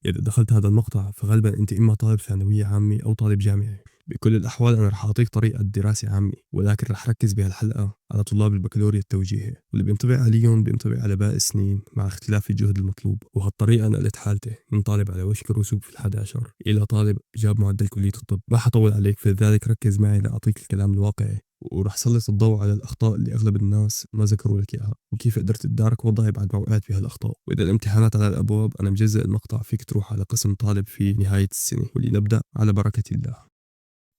إذا دخلت هذا المقطع فغالبا أنت إما طالب ثانوية عامة أو طالب جامعي. بكل الأحوال أنا رح أعطيك طريقة دراسة عامة، ولكن رح ركز بهالحلقة على طلاب البكالوريا التوجيهي واللي بينطبق عليهم بينطبق على باقي السنين مع اختلاف الجهد المطلوب. وهالطريقة نقلت حالتي من طالب على وشك الرسوب في ال11 إلى طالب جاب معدل كلية الطب. راح أطول عليك، فلذلك ركز معي لأعطيك الكلام الواقعي، ورح سلط الضوء على الأخطاء اللي أغلب الناس ما ذكروا لك إياها، وكيف قدرت تدارك وضعي بعد ما وقعت بهالأخطاء. وإذا الامتحانات على الأبواب أنا مجزء المقطع فيك تروح على قسم طالب في نهاية السنة، واللي نبدأ على بركة الله.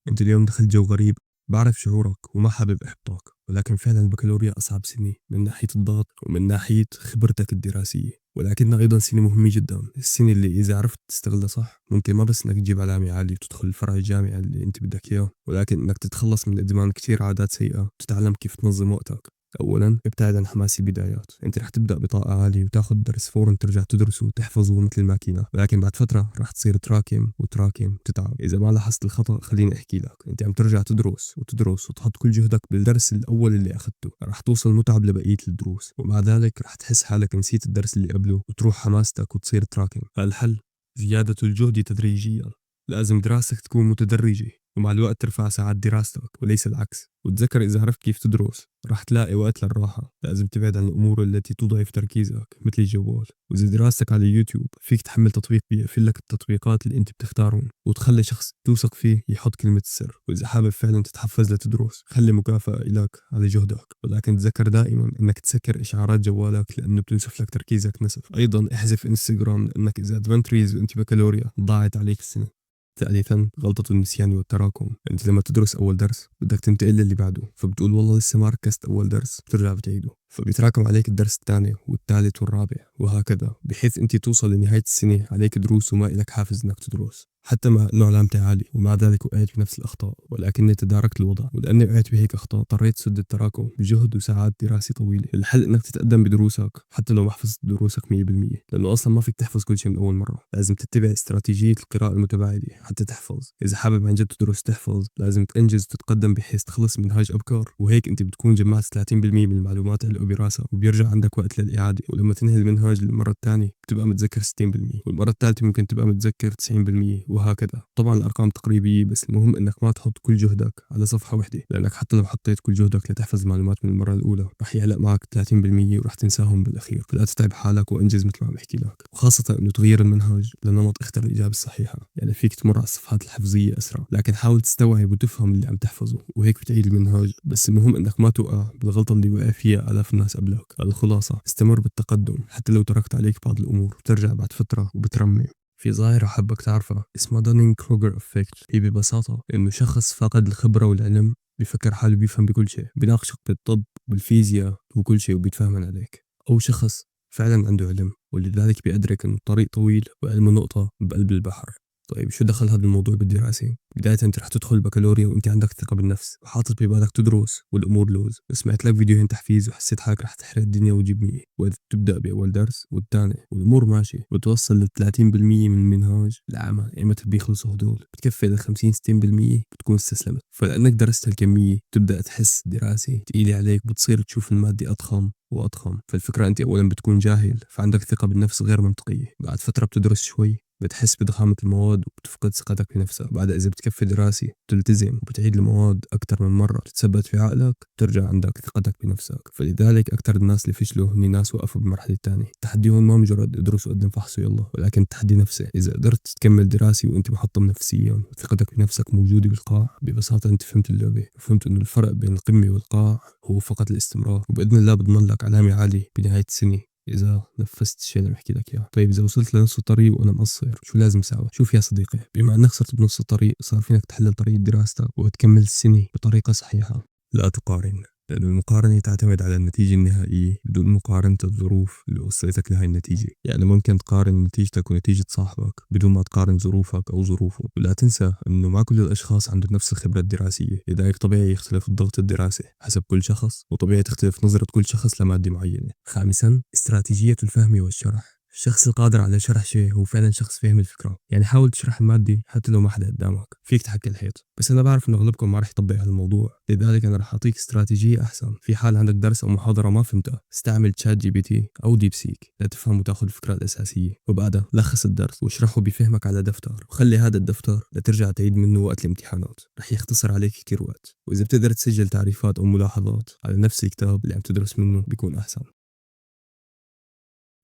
أنت اليوم دخلت جو غريب، بعرف شعورك وما حابب إحبطك، ولكن فعلا البكالوريا أصعب سنة من ناحية الضغط ومن ناحية خبرتك الدراسية، ولكنها أيضا سنة مهمة جدا. السنة اللي إذا عرفت تستغلها صح ممكن ما بس إنك تجيب علامة عالية وتدخل الفرع الجامعي اللي أنت بدك إياه، ولكن إنك تتخلص من إدمان كتير عادات سيئة وتتعلم كيف تنظم وقتك. أولا ابتعد عن حماس البدايات. أنت رح تبدأ بطاقة عالية وتاخد درس فورا ترجع تدرسه وتحفظه مثل الماكينة، ولكن بعد فترة رح تصير تراكم وتراكم تتعب. إذا ما لاحظت الخطأ خليني أحكي لك، أنت عم ترجع تدرس وتدرس وتحط كل جهدك بالدرس الأول اللي أخذته، رح توصل متعب لبقية الدروس، ومع ذلك رح تحس حالك نسيت الدرس اللي قبله وتروح حماستك وتصير تراكم. فالحل زيادة الجهد تدريجيا. لازم دراستك تكون متدرجة ومع الوقت ترفع ساعات دراستك وليس العكس. وتذكر إذا عرفت كيف تدرس رح تلاقي وقت للراحة. لازم تبعد عن الأمور التي تضعف تركيزك مثل الجوال. وإذا دراستك على يوتيوب فيك تحمل تطبيق بيقفل لك التطبيقات اللي أنت بتختارهم، وتخلي شخص توثق فيه يحط كلمة السر. وإذا حابب فعلا تتحفز لتدرس خلي مكافأة لك على جهدك، ولكن تذكر دائما أنك تسكر إشعارات جوالك لأنه بتنسف لك تركيزك نسف. أيضا احذف انستغرام لأنك إذا ادمنت ريلز وأنت بكالوريا ضاعت عليك السنة. ثالثا غلطة النسيان والتراكم. انت لما تدرس اول درس بدك تنتقل للي بعده، فبتقول والله لسه ما ركزت اول درس، بترجع بتعيده، فبيتراكم عليك الدرس الثاني والثالث والرابع وهكذا، بحيث انت توصل لنهاية السنة عليك دروس وما إلك حافز انك تدرس. حتى مع انه علامتي عالي ومع ذلك وقعت بنفس الاخطاء، ولكني تداركت الوضع، ولاني وقعت بهيك اخطاء اضطريت سد التراكم بجهد وساعات دراسة طويلة. الحل انك تتقدم بدروسك حتى لو ما حفظت دروسك 100%، لانه اصلا ما فيك تحفظ كل شيء من اول مرة. لازم تتبع استراتيجية القراءة المتباعدة حتى تحفظ. اذا حابب عن جد تدرس تحفظ لازم تنجز وتتقدم بحيث تخلص من هاج ابكار، وهيك انت بتكون جمعت 30% من المعلومات اللي براسك وبيرجع عندك وقت للاعادة. ولما تنهي المنهاج المرة الثانية بتبقى متذكر 60%، والمرة الثالثة ممكن تبقى متذكر 90%، وهكذا. طبعا الارقام تقريبيه، بس المهم انك ما تحط كل جهدك على صفحه واحده، لانك حتى لو حطيت كل جهدك لتحفظ المعلومات من المره الاولى رح يعلق معك 30% ورح تنساهم بالاخير. فلا تتعب حالك وانجز مثل ما عم بحكي لك، وخاصه انه تغيير المنهج لنمط اختر الاجابه الصحيحه. يعني فيك تمر على الصفحات الحفظيه اسرع، لكن حاول تستوعب وتفهم اللي عم تحفظه وهيك بتعيد المنهج. بس المهم انك ما توقع بالغلطه اللي وقع فيها الاف الناس قبلك. الخلاصه استمر بالتقدم حتى لو تركت عليك بعض الامور، بترجع بعد فتره وبترمي. في ظاهرة حابك تعرفها اسمها دانينج كروجر افكت. هي ببساطة انه شخص فاقد الخبرة والعلم بيفكر حاله بيفهم بكل شيء، بيناقشك بالطب بالفيزياء وكل شيء وبيتفهم عليك. او شخص فعلا عنده علم ولذلك بيدرك انه الطريق طويل وعلم نقطة بقلب البحر. طيب شو دخل هذا الموضوع بالدراسة؟ بداية انت رح تدخل البكالوريا وانت عندك ثقة بالنفس وحاطط ببالك تدرس والامور لوز، سمعت لك فيديوهين تحفيز وحسيت حالك رح تحرق الدنيا وتجيب 100. واذا تبدا باول درس والثاني والامور ماشي وتوصل ل 30% من المنهاج العام، ايمتى بيخلصوا هدول؟ بتكفي ل 50 60% بتكون استسلمت. فلانك درست الكمية تبدا تحس دراسة تقيلة عليك، بتصير تشوف المادة اضخم واضخم. فالفكرة انت اولا بتكون جاهل فعندك ثقة بالنفس غير منطقية، بعد فترة بتدرس شوي بتحس بضخامة المواد وبتفقد ثقتك بنفسك. بعد إذا بتكفي دراسي بتلتزم وبتعيد المواد أكتر من مرة، بتثبت في عقلك بترجع عندك ثقتك بنفسك. فلذلك أكتر الناس اللي فشلوا هني ناس وقفوا بالمرحلة الثانية. تحديهم ما مجرد ادرس وقدم فحص يلا، ولكن التحدي نفسه. إذا قدرت تكمل دراسي وأنت محطم نفسيا وثقتك بنفسك موجودة بالقاع، ببساطة أنت فهمت اللعبة وفهمت إنه الفرق بين القمة والقاع هو فقط الاستمرار. وبإذن الله بضمن لك علامة عالية بنهاية السنة إذا نفذت الشيء اللي بحكي لك إياه. طيب إذا وصلت لنص الطريق وأنا مقصر شو لازم أسوي؟ شوف يا صديقي، بما أنك صرت بنص الطريق صار فينك تحلل طريقة دراستك وتكمل السنة بطريقة صحيحة. لا تقارن، لأن المقارنة تعتمد على النتيجة النهائية بدون مقارنة الظروف اللي وصلتك لهاي النتيجة. يعني ممكن تقارن نتيجتك ونتيجة صاحبك بدون ما تقارن ظروفك أو ظروفه. ولا تنسى أنه ما كل الأشخاص عندهم نفس الخبرة الدراسية، لذلك طبيعي يختلف الضغط الدراسي حسب كل شخص، وطبيعي تختلف نظرة كل شخص لمادة معينة. خامسا استراتيجية الفهم والشرح. الشخص القادر على شرح شيء هو فعلا شخص فهم الفكرة. يعني حاول تشرح المادة حتى لو ما حدا قدامك، فيك تحكي الحيط. بس أنا بعرف إنه أغلبكم ما رح يطبق هالموضوع، لذلك أنا رح أعطيك استراتيجية أحسن. في حال عندك درس أو محاضرة ما فهمتها، استعمل تشات جي بي تي أو ديب سيك لتفهم وتاخذ الفكرة الأساسية، وبعدها لخص الدرس واشرحه بفهمك على دفتر، وخلي هذا الدفتر لترجع تعيد منه وقت الامتحانات. رح يختصر عليك كتير وقت. وإذا بتقدر تسجل تعريفات أو ملاحظات على نفس الكتاب اللي عم تدرس منه بيكون أحسن.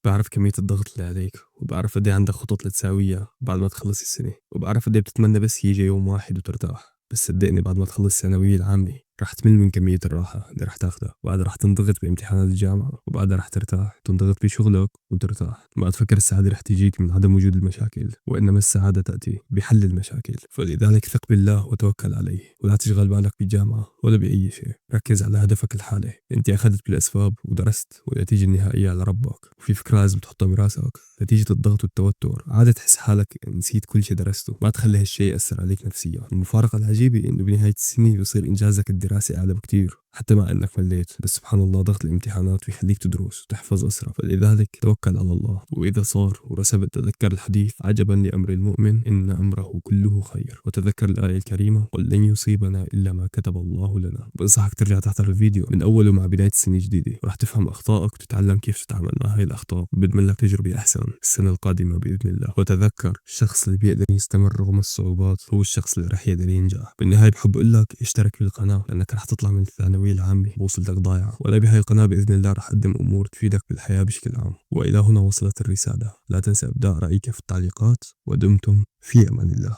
بعرف كمية الضغط اللي عليك، وبعرف قد إيه عندك خطط لتساويها بعد ما تخلص السنة، وبعرف قد إيه بتتمنى بس يجي يوم واحد وترتاح. بس صدقني بعد ما تخلص الثانوية العامة رح تمل من كمية الراحة اللي رح تاخدها، وبعدها رح تنضغط بامتحانات الجامعة، وبعدها رح ترتاح تنضغط بشغلك وترتاح. ما تفكر السعادة رح تجيك من عدم وجود المشاكل، وإنما السعادة تأتي بحل المشاكل. فلذلك ثق بالله وتوكل عليه، ولا تشغل بالك بالجامعة ولا بأي شيء. ركز على هدفك الحالي. انت أخذت بالأسباب ودرست، والنتيجة النهائية على ربك. وفي فكرة لازم تحطها براسك: نتيجة الضغط والتوتر عادة تحس حالك نسيت كل شيء درسته. ما تخلي هالشيء يأثر عليك نفسيا. المفارقة العجيبة إنه بنهاية السنة بيصير إنجازك الدراسي أعلى بكتير، حتى مع انك مليت. بس سبحان الله ضغط الامتحانات بيخليك تدرس وتحفظ اسرع. فلذلك توكل على الله. واذا صار ورسبت تذكر الحديث: عجبا لامر المؤمن ان امره كله خير. وتذكر الايه الكريمه: قل لن يصيبنا الا ما كتب الله لنا. بنصحك ترجع تحضر الفيديو من اوله مع بدايه السنه الجديده، وراح تفهم اخطائك وتتعلم كيف تتعامل مع هاي الاخطاء. بضمن لك تجربه احسن السنه القادمه باذن الله. وتذكر الشخص اللي بيقدر يستمر رغم الصعوبات هو الشخص اللي راح يقدر ينجح. بالنهايه بحب اقول لك اشترك بالقناه، لانك راح تطلع من الثانويه العامة بوصلتك ضايعة. ولا بهاي القناة بإذن الله رح أقدم أمور تفيدك بالحياة بشكل عام. وإلى هنا وصلت الرسالة. لا تنسى إبداء رأيك في التعليقات، ودمتم في أمان الله.